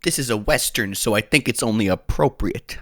This is a Western, so I think it's only appropriate.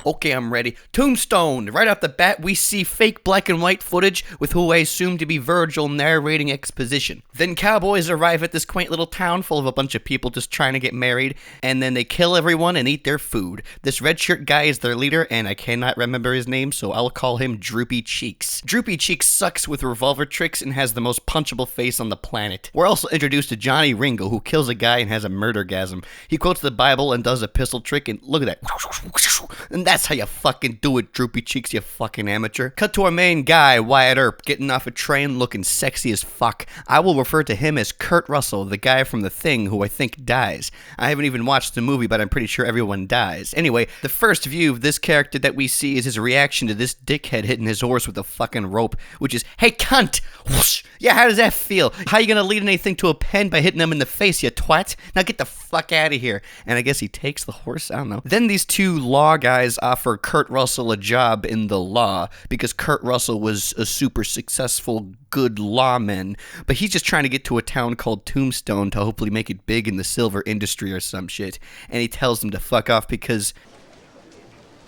Okay, I'm ready. Tombstone! Right off the bat, we see fake black and white footage with who I assume to be Virgil narrating exposition. Then cowboys arrive at this quaint little town full of a bunch of people just trying to get married, and then they kill everyone and eat their food. This red shirt guy is their leader, and I cannot remember his name, so I'll call him Droopy Cheeks. Droopy Cheeks sucks with revolver tricks and has the most punchable face on the planet. We're also introduced to Johnny Ringo, who kills a guy and has a murdergasm. He quotes the Bible and does a pistol trick, and look at that. And that's how you fucking do it, Droopy Cheeks, you fucking amateur. Cut to our main guy, Wyatt Earp, getting off a train looking sexy as fuck. I will refer to him as Kurt Russell, the guy from The Thing who I think dies. I haven't even watched the movie, but I'm pretty sure everyone dies. Anyway, the first view of this character that we see is his reaction to this dickhead hitting his horse with a fucking rope, which is, hey cunt! Whoosh! Yeah, how does that feel? How you gonna lead anything to a pen by hitting him in the face, you twat? Now get the fuck out of here. And I guess he takes the horse, I don't know. Then these two law guys offer Kurt Russell a job in the law because Kurt Russell was a super successful, good lawman, but he's just trying to get to a town called Tombstone to hopefully make it big in the silver industry or some shit. And he tells them to fuck off because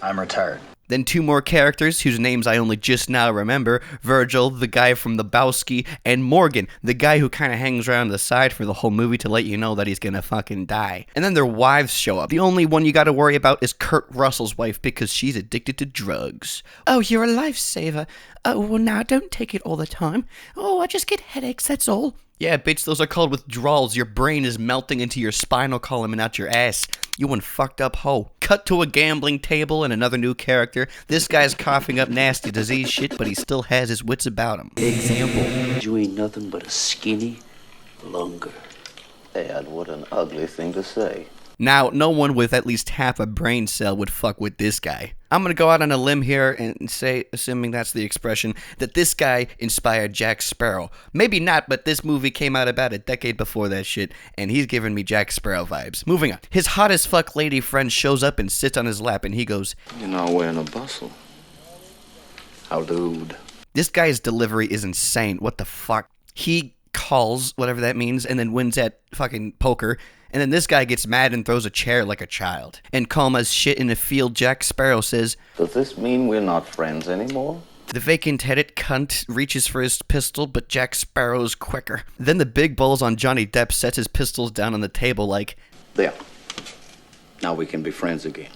I'm retired. Then two more characters whose names I only just now remember. Virgil, the guy from Lebowski, and Morgan, the guy who kind of hangs around the side for the whole movie to let you know that he's gonna fucking die. And then their wives show up. The only one you gotta worry about is Kurt Russell's wife because she's addicted to drugs. Oh, you're a lifesaver. Oh, well now don't take it all the time. Oh, I just get headaches, that's all. Yeah, bitch, those are called withdrawals. Your brain is melting into your spinal column and out your ass. You one fucked up hoe. Cut to a gambling table and another new character. This guy's coughing up nasty disease shit, but he still has his wits about him. Example. You ain't nothing but a skinny lunger. Dad, what an ugly thing to say. Now, no one with at least half a brain cell would fuck with this guy. I'm gonna go out on a limb here and say, assuming that's the expression, that this guy inspired Jack Sparrow. Maybe not, but this movie came out about a decade before that shit, and he's giving me Jack Sparrow vibes. Moving on. His hot as fuck lady friend shows up and sits on his lap, and he goes, You're not wearing a bustle. How dude. This guy's delivery is insane. What the fuck? He calls, whatever that means, and then wins at fucking poker. And then this guy gets mad and throws a chair like a child. And calm as shit in a field, Jack Sparrow says, Does this mean we're not friends anymore? The vacant-headed cunt reaches for his pistol, but Jack Sparrow's quicker. Then the big balls on Johnny Depp sets his pistols down on the table like, There. Now we can be friends again.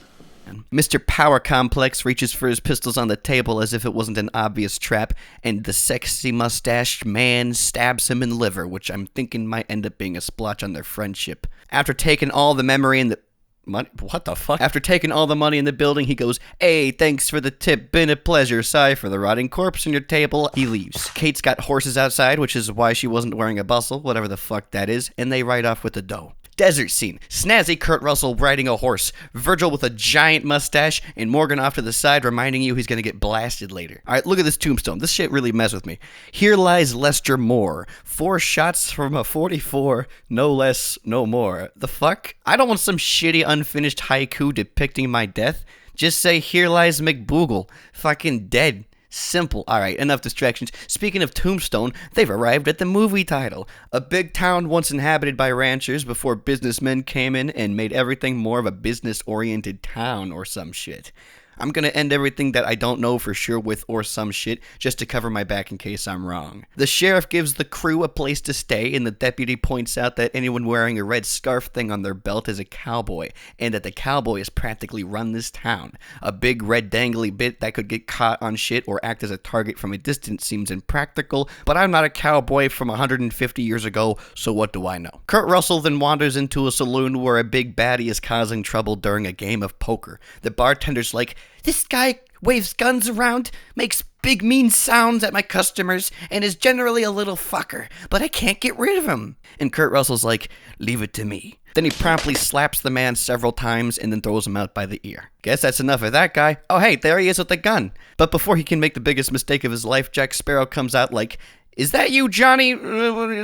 Mr. Power Complex reaches for his pistols on the table as if it wasn't an obvious trap, and the sexy mustached man stabs him in the liver, which I'm thinking might end up being a splotch on their friendship. After taking all the memory in the... What the fuck? After taking all the money in the building, he goes, Hey, thanks for the tip, been a pleasure, sorry for the rotting corpse on your table. He leaves. Kate's got horses outside, which is why she wasn't wearing a bustle, whatever the fuck that is, and they ride off with the dough. Desert scene. Snazzy Kurt Russell riding a horse. Virgil with a giant mustache, and Morgan off to the side reminding you he's gonna get blasted later. Alright, look at this tombstone. This shit really messed with me. Here lies Lester Moore. 4 shots from a 44. No less, no more. The fuck? I don't want some shitty unfinished haiku depicting my death. Just say, here lies McBoogle. Fucking dead. Simple. Alright, enough distractions. Speaking of Tombstone, they've arrived at the movie title. A big town once inhabited by ranchers before businessmen came in and made everything more of a business-oriented town or some shit. I'm gonna end everything that I don't know for sure with or some shit, just to cover my back in case I'm wrong. The sheriff gives the crew a place to stay, and the deputy points out that anyone wearing a red scarf thing on their belt is a cowboy, and that the cowboy has practically run this town. A big red dangly bit that could get caught on shit or act as a target from a distance seems impractical, but I'm not a cowboy from 150 years ago, so what do I know? Kurt Russell then wanders into a saloon where a big baddie is causing trouble during a game of poker. The bartender's like, This guy waves guns around, makes big mean sounds at my customers, and is generally a little fucker, but I can't get rid of him. And Kurt Russell's like, leave it to me. Then he promptly slaps the man several times and then throws him out by the ear. Guess that's enough of that guy. Oh hey, there he is with the gun. But before he can make the biggest mistake of his life, Jack Sparrow comes out like, Is that you, Johnny,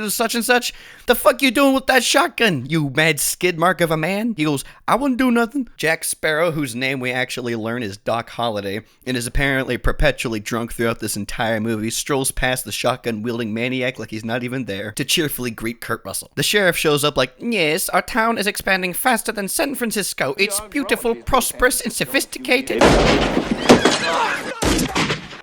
such and such? The fuck you doing with that shotgun, you mad skid mark of a man? He goes, I wouldn't do nothing. Jack Sparrow, whose name we actually learn is Doc Holliday, and is apparently perpetually drunk throughout this entire movie, strolls past the shotgun-wielding maniac like he's not even there to cheerfully greet Kurt Russell. The sheriff shows up like, yes, our town is expanding faster than San Francisco. It's beautiful, prosperous, and sophisticated.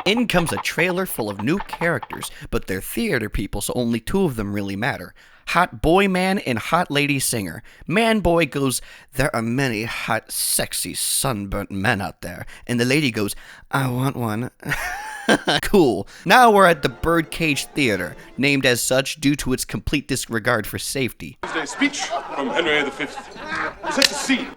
In comes a trailer full of new characters, but they're theater people, so only two of them really matter. Hot boy man and hot lady singer. Man boy goes, there are many hot, sexy, sunburnt men out there. And the lady goes, I want one. Cool. Now we're at the Birdcage Theater, named as such due to its complete disregard for safety. Speech from Henry V. Set the scene.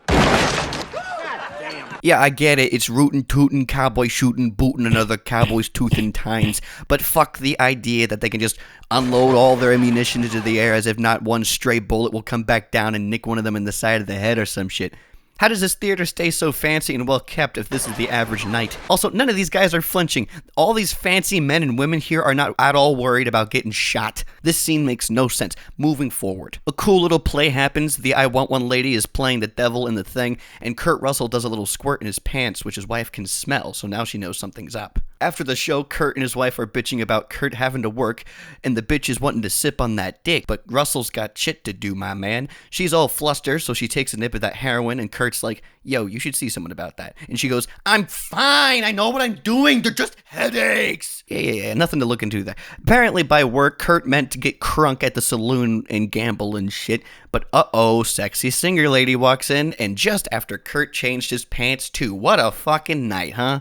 Yeah, I get it, it's rootin' tootin', cowboy shootin', bootin' another cowboy's tooth in tines, but fuck the idea that they can just unload all their ammunition into the air as if not one stray bullet will come back down and nick one of them in the side of the head or some shit. How does this theater stay so fancy and well kept if this is the average night? Also, none of these guys are flinching. All these fancy men and women here are not at all worried about getting shot. This scene makes no sense. Moving forward. A cool little play happens. The I Want One lady is playing the devil in the thing, and Kurt Russell does a little squirt in his pants, which his wife can smell, so now she knows something's up. After the show, Kurt and his wife are bitching about Kurt having to work, and the bitch is wanting to sip on that dick, but Russell's got shit to do, my man. She's all flustered, so she takes a nip of that heroin, and Kurt's like, yo, you should see someone about that. And she goes, I'm fine, I know what I'm doing, they're just headaches. Yeah, nothing to look into there. Apparently by work, Kurt meant to get crunk at the saloon and gamble and shit, but uh-oh, sexy singer lady walks in, and just after Kurt changed his pants too. What a fucking night, huh?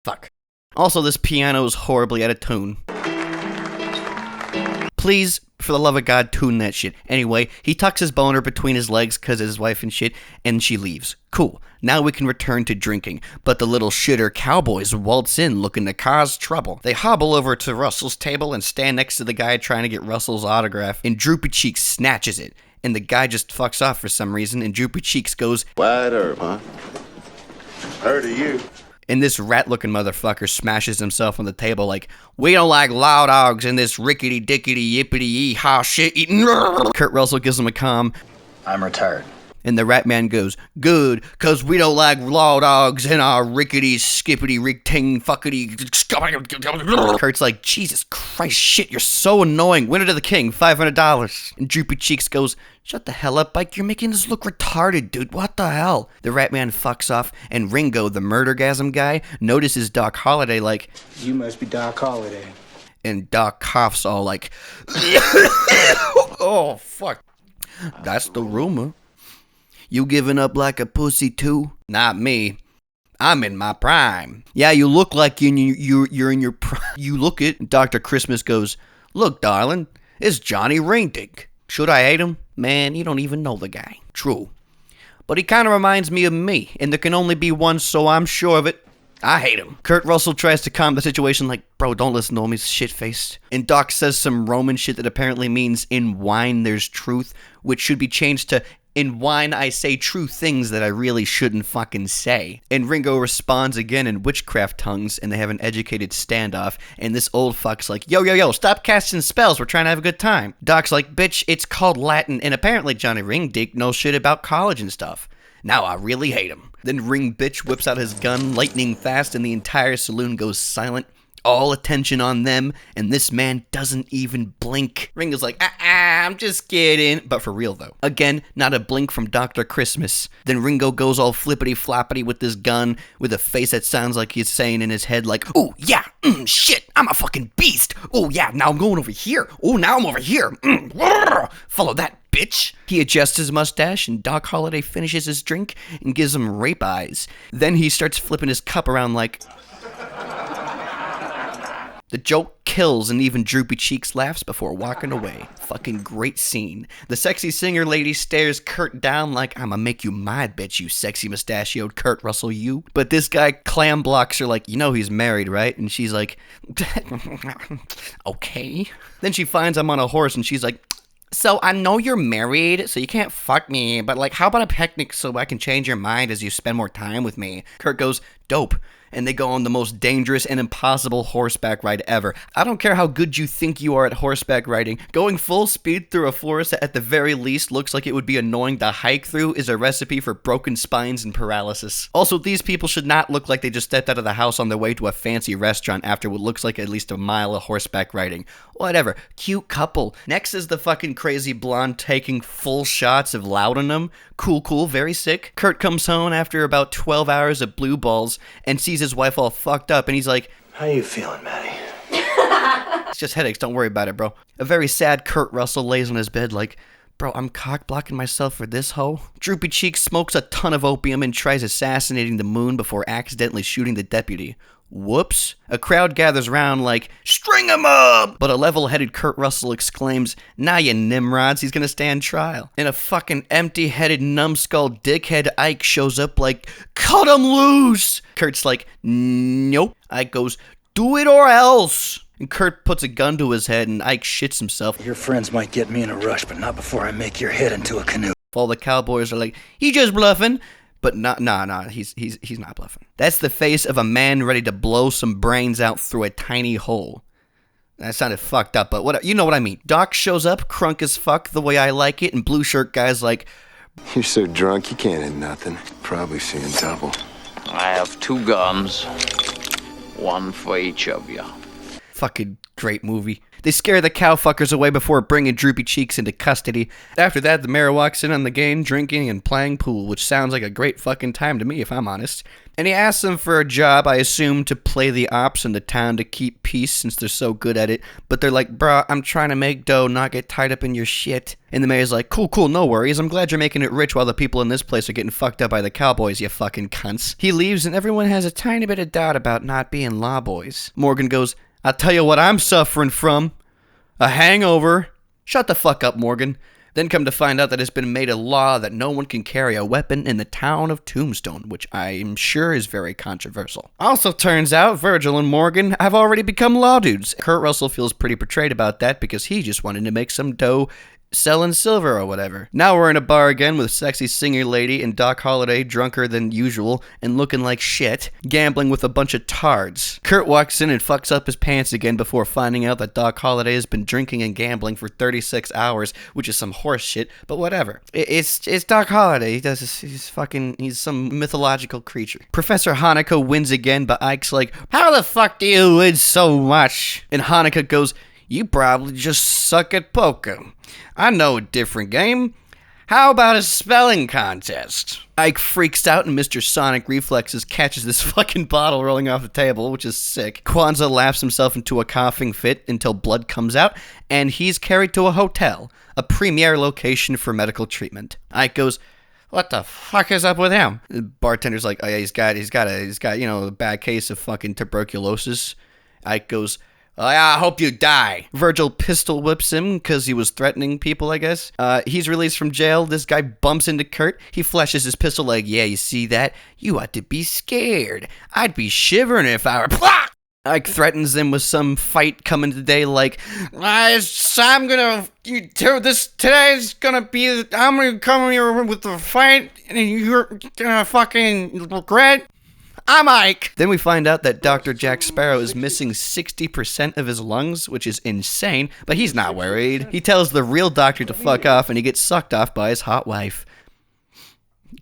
Fuck. Also, this piano is horribly out of tune. Please, for the love of God, tune that shit. Anyway, he tucks his boner between his legs because of his wife and shit, and she leaves. Cool. Now we can return to drinking. But the little shitter cowboys waltz in looking to cause trouble. They hobble over to Russell's table and stand next to the guy trying to get Russell's autograph, and Droopy Cheeks snatches it. And the guy just fucks off for some reason, and Droopy Cheeks goes, Wide herb, huh? Heard of you. And this rat-looking motherfucker smashes himself on the table like, we don't like loud dogs in this rickety-dickety yippity-yee-haw shit-eating. Kurt Russell gives him a calm. I'm retired. And the rat man goes, good, cause we don't like law dogs in our rickety-skippity-rick-ting-fuckety. Kurt's like, Jesus Christ, shit, you're so annoying. Winner to the king, $500. And Droopy Cheeks goes, shut the hell up, Mike, you're making us look retarded, dude, what the hell? The rat man fucks off, and Ringo, the murdergasm guy, notices Doc Holliday like, you must be Doc Holliday. And Doc coughs all like, oh, fuck. That's the rumor. You giving up like a pussy too? Not me. I'm in my prime. Yeah, you look like you're in your prime. You look it. Dr. Christmas goes, look, darling, it's Johnny Ringdink. Should I hate him? Man, you don't even know the guy. True. But he kind of reminds me of me, and there can only be one, so I'm sure of it. I hate him. Kurt Russell tries to calm the situation like, bro, don't listen to him, he's shit-faced. And Doc says some Roman shit that apparently means in wine there's truth, which should be changed to in wine I say true things that I really shouldn't fucking say. And Ringo responds again in witchcraft tongues, and they have an educated standoff, and this old fuck's like, yo, stop casting spells, we're trying to have a good time. Doc's like, bitch, it's called Latin, and apparently Johnny Ringdink knows shit about college and stuff. Now I really hate him. Then Ring Bitch whips out his gun lightning fast, and the entire saloon goes silent. All attention on them, and this man doesn't even blink. Ringo's like, I'm just kidding. But for real, though. Again, not a blink from Dr. Christmas. Then Ringo goes all flippity-floppity with this gun, with a face that sounds like he's saying in his head, like, oh, yeah, shit, I'm a fucking beast. Oh, yeah, now I'm going over here. Oh, now I'm over here. Follow that, bitch. He adjusts his mustache, and Doc Holliday finishes his drink and gives him rape eyes. Then he starts flipping his cup around like... The joke kills, and even Droopy Cheeks laughs before walking away. Fucking great scene. The sexy singer lady stares Kurt down like, I'ma make you my bitch, you sexy mustachioed Kurt Russell, you. But this guy clam blocks her like, you know he's married, right? And she's like, okay. Then she finds I'm on a horse, and she's like, so I know you're married, so you can't fuck me, but like, how about a picnic so I can change your mind as you spend more time with me? Kurt goes, dope. and they go on the most dangerous and impossible horseback ride ever. I don't care how good you think you are at horseback riding, going full speed through a forest that at the very least looks like it would be annoying to hike through is a recipe for broken spines and paralysis. Also, these people should not look like they just stepped out of the house on their way to a fancy restaurant after what looks like at least a mile of horseback riding. Whatever. Cute couple. Next is the fucking crazy blonde taking full shots of laudanum. Cool, very sick. Kurt comes home after about 12 hours of blue balls and sees his wife all fucked up, and he's like, How you feeling, Maddie? it's just headaches, don't worry about it, bro. A very sad Kurt Russell lays on his bed like, bro, I'm cock-blocking myself for this hoe. Droopy Cheeks smokes a ton of opium and tries assassinating the moon before accidentally shooting the deputy. Whoops. A crowd gathers around like, string him up! But a level-headed Kurt Russell exclaims, nah, you nimrods, he's gonna stand trial. And a fucking empty-headed numbskull dickhead Ike shows up like, cut him loose! Kurt's like, nope. Ike goes, do it or else! And Kurt puts a gun to his head and Ike shits himself. Your friends might get me in a rush, but not before I make your head into a canoe. All the cowboys are like, he just bluffing. But nah, he's not bluffing. That's the face of a man ready to blow some brains out through a tiny hole. That sounded fucked up, but what, you know what I mean. Doc shows up, crunk as fuck, the way I like it, and blue shirt guy's like, you're so drunk you can't hit nothing. Probably seeing double. I have 2 guns, 1 for each of you. fucking great movie. They scare the cowfuckers away before bringing Droopy Cheeks into custody. After that, the mayor walks in on the game, drinking and playing pool, which sounds like a great fucking time to me, if I'm honest. And he asks them for a job, I assume, to play the ops in the town to keep peace since they're so good at it. But they're like, bruh, I'm trying to make dough, not get tied up in your shit. And the mayor's like, cool, no worries. I'm glad you're making it rich while the people in this place are getting fucked up by the cowboys, you fucking cunts. He leaves and everyone has a tiny bit of doubt about not being law boys. Morgan goes, I'll tell you what I'm suffering from. A hangover. Shut the fuck up, Morgan. Then come to find out that it's been made a law that no one can carry a weapon in the town of Tombstone, which I'm sure is very controversial. Also turns out Virgil and Morgan have already become law dudes. Kurt Russell feels pretty betrayed about that because he just wanted to make some dough selling silver or whatever. Now we're in a bar again with sexy singer lady and Doc Holliday drunker than usual and looking like shit, gambling with a bunch of tards. Kurt walks in and fucks up his pants again before finding out that Doc Holliday has been drinking and gambling for 36 hours, which is some horse shit, but whatever. It's Doc Holliday. He's some mythological creature. Professor Hanukkah wins again, but Ike's like, how the fuck do you win so much? And Hanukkah goes, you probably just suck at poker. I know a different game. How about a spelling contest? Ike freaks out and Mr. Sonic Reflexes catches this fucking bottle rolling off the table, which is sick. Kwanzaa laughs himself into a coughing fit until blood comes out, and he's carried to a hotel, a premier location for medical treatment. Ike goes, what the fuck is up with him? The bartender's like, oh yeah, he's got, a bad case of fucking tuberculosis. Ike goes, I hope you die. Virgil pistol whips him because he was threatening people, I guess. He's released from jail. This guy bumps into Kurt. He flashes his pistol like, yeah, you see that? You ought to be scared. I'd be shivering if I were... Blah! Ike threatens them with some fight coming today like, I'm gonna come here with the fight and you're gonna fucking regret. I'm Ike! Then we find out that Dr. Jack Sparrow is missing 60% of his lungs, which is insane, but he's not worried. He tells the real doctor to fuck off, and he gets sucked off by his hot wife.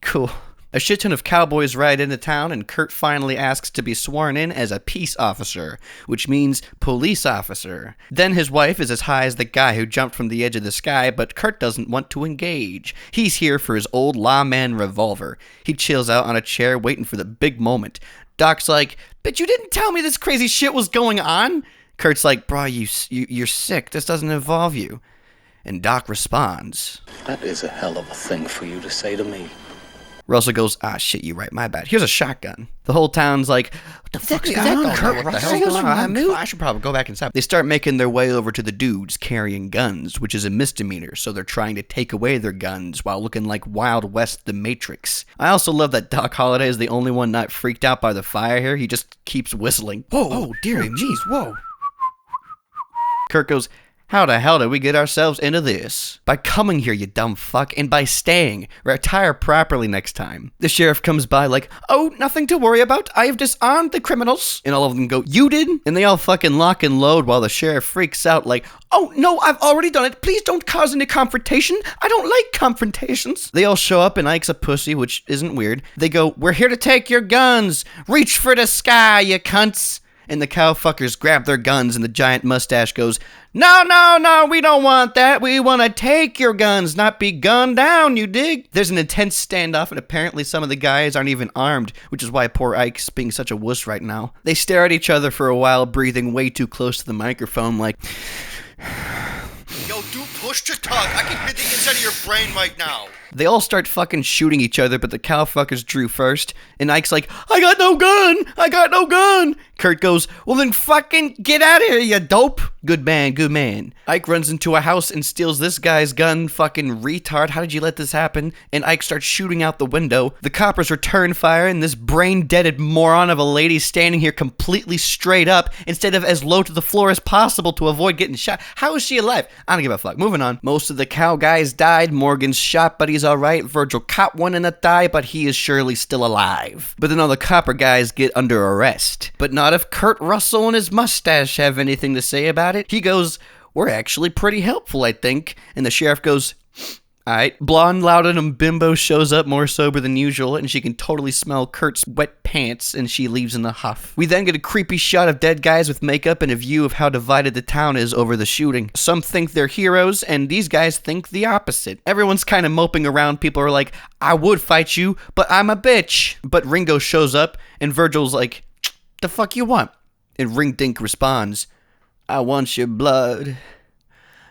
Cool. A shit ton of cowboys ride into town, and Kurt finally asks to be sworn in as a peace officer, which means police officer. Then his wife is as high as the guy who jumped from the edge of the sky, but Kurt doesn't want to engage. He's here for his old lawman revolver. He chills out on a chair waiting for the big moment. Doc's like, but you didn't tell me this crazy shit was going on? Kurt's like, bro, you're sick. This doesn't involve you. And Doc responds, That is a hell of a thing for you to say to me. Russell goes, shit, you're right, my bad. Here's a shotgun. The whole town's like, what the fuck's going on? Kurt Russell? I should probably go back inside. They start making their way over to the dudes carrying guns, which is a misdemeanor, so they're trying to take away their guns while looking like Wild West the Matrix. I also love that Doc Holliday is the only one not freaked out by the fire here. He just keeps whistling. Whoa, oh, dearie, jeez, whoa. Kurt goes, How the hell did we get ourselves into this? By coming here, you dumb fuck, and by staying. Retire properly next time. The sheriff comes by like, oh, nothing to worry about. I have disarmed the criminals. And all of them go, you did? And they all fucking lock and load while the sheriff freaks out like, oh, no, I've already done it. Please don't cause any confrontation. I don't like confrontations. They all show up and Ike's a pussy, which isn't weird. They go, we're here to take your guns. Reach for the sky, you cunts. And the cowfuckers grab their guns and the giant mustache goes, no, no, no, we don't want that. We want to take your guns, not be gunned down, you dig? There's an intense standoff and apparently some of the guys aren't even armed, which is why poor Ike's being such a wuss right now. They stare at each other for a while, breathing way too close to the microphone like... Yo, dude, push to talk. I can hear the inside of your brain right now. They all start fucking shooting each other, but the cowfuckers drew first, and Ike's like, I got no gun! I got no gun! Kurt goes, well then fucking get out of here, you dope! Good man, good man. Ike runs into a house and steals this guy's gun, fucking retard, how did you let this happen? And Ike starts shooting out the window. The coppers return fire, and this brain-deaded moron of a lady standing here completely straight up, instead of as low to the floor as possible to avoid getting shot. How is she alive? I don't give a fuck. Moving on. Most of the cow guys died. Morgan's shot, but he's alright. Virgil caught one in a thigh, but he is surely still alive. But then all the copper guys get under arrest. But not if Kurt Russell and his mustache have anything to say about it. He goes, we're actually pretty helpful, I think. And the sheriff goes, alright. Blonde Laudanum Bimbo shows up more sober than usual, and she can totally smell Kurt's wet pants, and she leaves in a huff. We then get a creepy shot of dead guys with makeup and a view of how divided the town is over the shooting. Some think they're heroes, and these guys think the opposite. Everyone's kind of moping around. People are like, I would fight you, but I'm a bitch. But Ringo shows up, and Virgil's like, the fuck you want? And Ring Dink responds, I want your blood,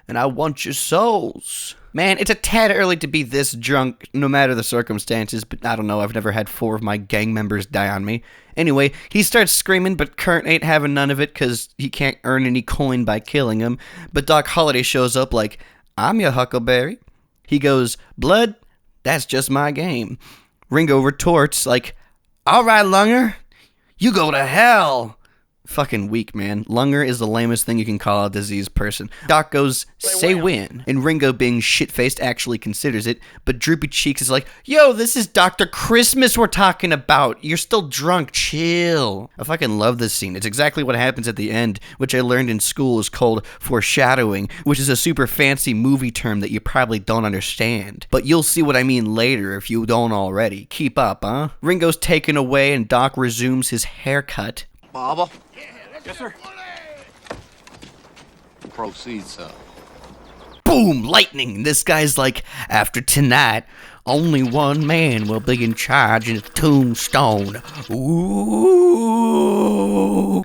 and I want your souls. Man, it's a tad early to be this drunk, no matter the circumstances, but I don't know, I've never had 4 of my gang members die on me. Anyway, he starts screaming, but Kurt ain't having none of it because he can't earn any coin by killing him. But Doc Holliday shows up like, I'm your Huckleberry. He goes, blood? That's just my game. Ringo retorts like, alright, Lunger, you go to hell. Fucking weak, man. Lunger is the lamest thing you can call a diseased person. Doc goes, say when. And Ringo, being shit-faced, actually considers it. But Droopy Cheeks is like, yo, this is Dr. Christmas we're talking about. You're still drunk. Chill. I fucking love this scene. It's exactly what happens at the end, which I learned in school is called foreshadowing, which is a super fancy movie term that you probably don't understand. But you'll see what I mean later if you don't already. Keep up, huh? Ringo's taken away and Doc resumes his haircut. Baba? Yes, sir. Proceed, sir. Boom! Lightning! This guy's like, after tonight, only one man will be in charge in Tombstone. Ooh!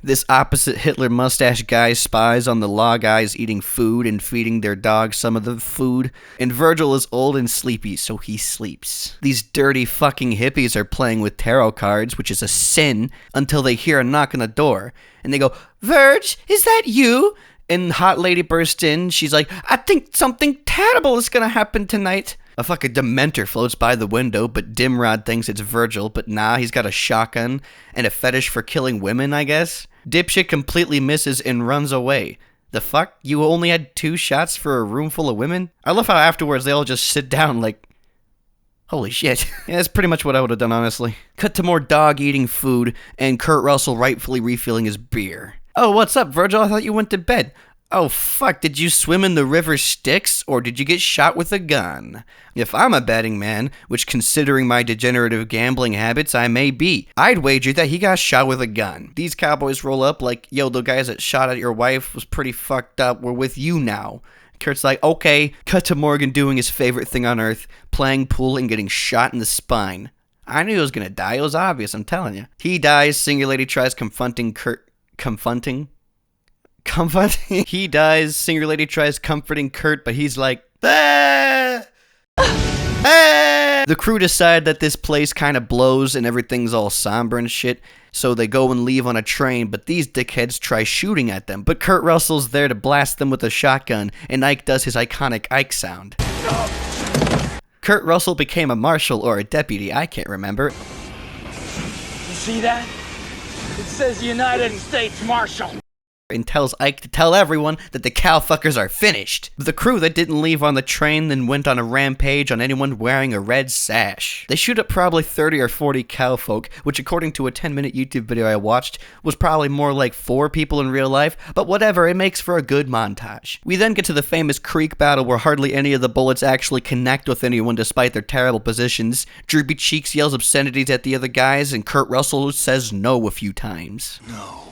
This opposite Hitler mustache guy spies on the law guys eating food and feeding their dog some of the food. And Virgil is old and sleepy, so he sleeps. These dirty fucking hippies are playing with tarot cards, which is a sin, until they hear a knock on the door. And they go, Virg, is that you? And Hot Lady bursts in. She's like, I think something terrible is gonna happen tonight. A fucking Dementor floats by the window, but Dimrod thinks it's Virgil, but nah, he's got a shotgun and a fetish for killing women, I guess. Dipshit completely misses and runs away. The fuck? You only had 2 shots for a room full of women? I love how afterwards they all just sit down like, holy shit. Yeah, that's pretty much what I would have done, honestly. Cut to more dog eating food, and Kurt Russell rightfully refilling his beer. Oh, what's up, Virgil? I thought you went to bed. Oh, fuck, did you swim in the river Styx, or did you get shot with a gun? If I'm a betting man, which considering my degenerative gambling habits I may be, I'd wager that he got shot with a gun. These cowboys roll up like, yo, the guys that shot at your wife was pretty fucked up, we're with you now. Kurt's like, okay. Cut to Morgan doing his favorite thing on earth, playing pool and getting shot in the spine. I knew he was gonna die, it was obvious, I'm telling you. He dies, Singer Lady tries confronting Kurt. Comforting? He dies, Singer Lady tries comforting Kurt, but he's like, ah! Ah! The crew decide that this place kind of blows and everything's all somber and shit, so they go and leave on a train, but these dickheads try shooting at them. But Kurt Russell's there to blast them with a shotgun, and Ike does his iconic Ike sound. Kurt Russell became a marshal or a deputy, I can't remember. You see that? It says United States Marshal. and tells Ike to tell everyone that the cowfuckers are finished. The crew that didn't leave on the train then went on a rampage on anyone wearing a red sash. They shoot up probably 30 or 40 cowfolk, which according to a 10-minute YouTube video I watched, was probably more like 4 people in real life, but whatever, it makes for a good montage. We then get to the famous creek battle where hardly any of the bullets actually connect with anyone despite their terrible positions. Droopy Cheeks yells obscenities at the other guys, and Kurt Russell says no a few times. No.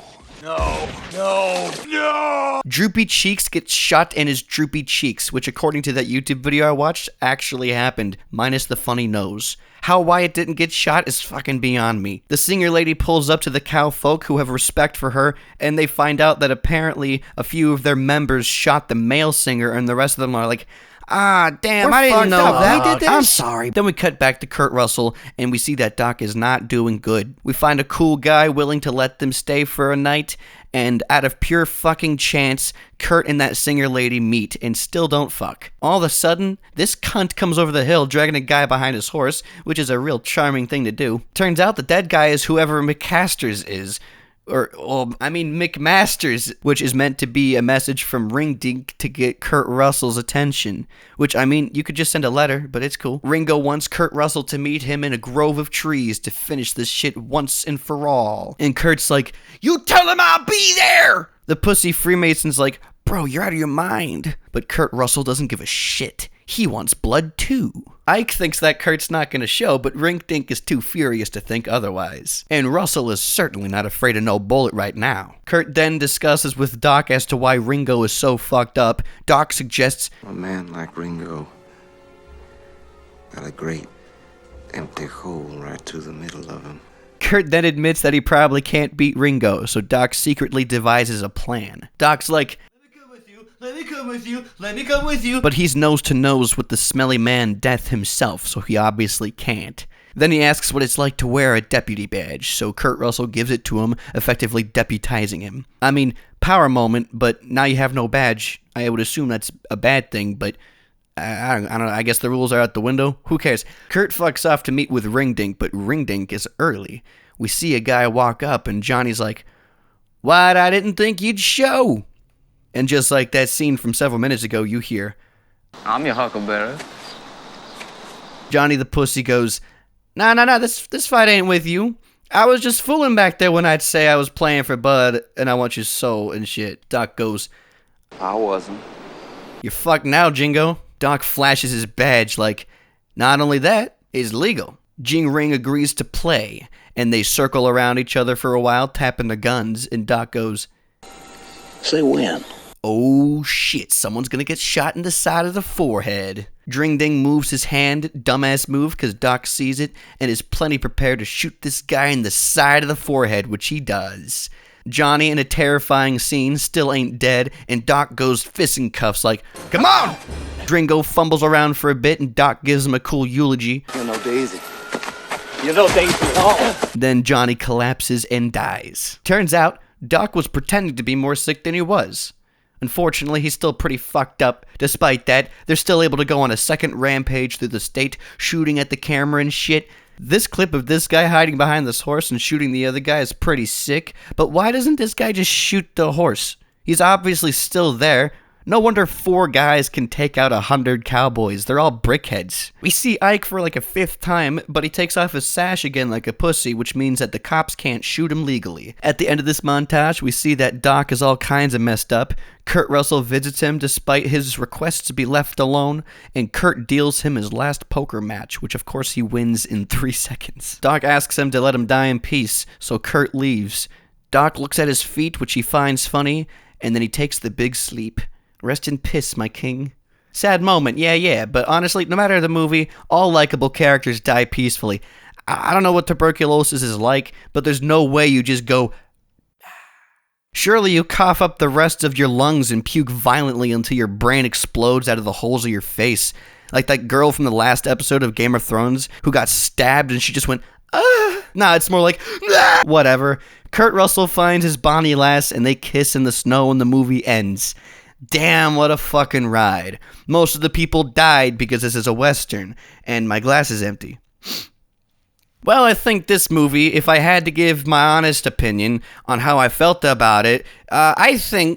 Droopy Cheeks gets shot in his droopy cheeks, which according to that YouTube video I watched, actually happened, minus the funny nose. How Wyatt didn't get shot is fucking beyond me. The singer lady pulls up to the cowfolk who have respect for her, and they find out that apparently a few of their members shot the male singer, and the rest of them are like, ah, damn, I didn't know that. He did this? I'm sorry. Then we cut back to Kurt Russell, and we see that Doc is not doing good. We find a cool guy willing to let them stay for a night, and out of pure fucking chance, Kurt and that singer lady meet and still don't fuck. All of a sudden, this cunt comes over the hill dragging a guy behind his horse, which is a real charming thing to do. Turns out the dead guy is whoever McCasters is. McMasters, which is meant to be a message from Ring Dink to get Kurt Russell's attention. Which, you could just send a letter, but it's cool. Ringo wants Kurt Russell to meet him in a grove of trees to finish this shit once and for all. And Kurt's like, you tell him I'll be there! The pussy Freemason's like, bro, you're out of your mind. But Kurt Russell doesn't give a shit. He wants blood too. Ike thinks that Kurt's not gonna show, but Rink Dink is too furious to think otherwise. And Russell is certainly not afraid of no bullet right now. Kurt then discusses with Doc as to why Ringo is so fucked up. Doc suggests, A man like Ringo got a great empty hole right through the middle of him. Kurt then admits that he probably can't beat Ringo, so Doc secretly devises a plan. Doc's like, let me come with you. But he's nose to nose with the smelly man Death himself, so he obviously can't. Then he asks what it's like to wear a deputy badge, so Kurt Russell gives it to him, effectively deputizing him. Power moment, but now you have no badge. I would assume that's a bad thing, but I don't know, I guess the rules are out the window. Who cares? Kurt fucks off to meet with Ring Dink, but Ring Dink is early. We see a guy walk up, and Johnny's like, what? I didn't think you'd show. And just like that scene from several minutes ago, you hear, I'm your huckleberry. Johnny the pussy goes, nah, this fight ain't with you. I was just fooling back there when I'd say I was playing for Bud, and I want your soul and shit. Doc goes, I wasn't. you're fucked now, Jingo. Doc flashes his badge like, not only that, it's legal. Jing Ring agrees to play, and they circle around each other for a while, tapping their guns, and Doc goes, Say when. oh shit, someone's gonna get shot in the side of the forehead. Dring Ding moves his hand, dumbass move, because Doc sees it, and is plenty prepared to shoot this guy in the side of the forehead, which he does. Johnny, in a terrifying scene, still ain't dead, and Doc goes fist cuffs like, come on! Dringo fumbles around for a bit, and Doc gives him a cool eulogy. You know Daisy. You know Daisy at all. Then Johnny collapses and dies. Turns out, Doc was pretending to be more sick than he was. Unfortunately, he's still pretty fucked up. Despite that, they're still able to go on a second rampage through the state, shooting at the camera and shit. This clip of this guy hiding behind this horse and shooting the other guy is pretty sick, but why doesn't this guy just shoot the horse? He's obviously still there. No wonder 4 guys can take out 100 cowboys. They're all brickheads. We see Ike for like a 5th time, but he takes off his sash again like a pussy, which means that the cops can't shoot him legally. At the end of this montage, we see that Doc is all kinds of messed up. Kurt Russell visits him despite his request to be left alone, and Kurt deals him his last poker match, which of course he wins in 3 seconds. Doc asks him to let him die in peace, so Kurt leaves. Doc looks at his feet, which he finds funny, and then he takes the big sleep. Rest in piss, my king. Sad moment, yeah, but honestly, no matter the movie, all likable characters die peacefully. I don't know what tuberculosis is like, but there's no way you just go... Surely you cough up the rest of your lungs and puke violently until your brain explodes out of the holes of your face. Like that girl from the last episode of Game of Thrones who got stabbed and she just went, ah! Nah, it's more like, ah! Whatever. Kurt Russell finds his Bonnie lass and they kiss in the snow and the movie ends. Damn, what a fucking ride. Most of the people died because this is a Western, and my glass is empty. Well, I think this movie, if I had to give my honest opinion on how I felt about it, I think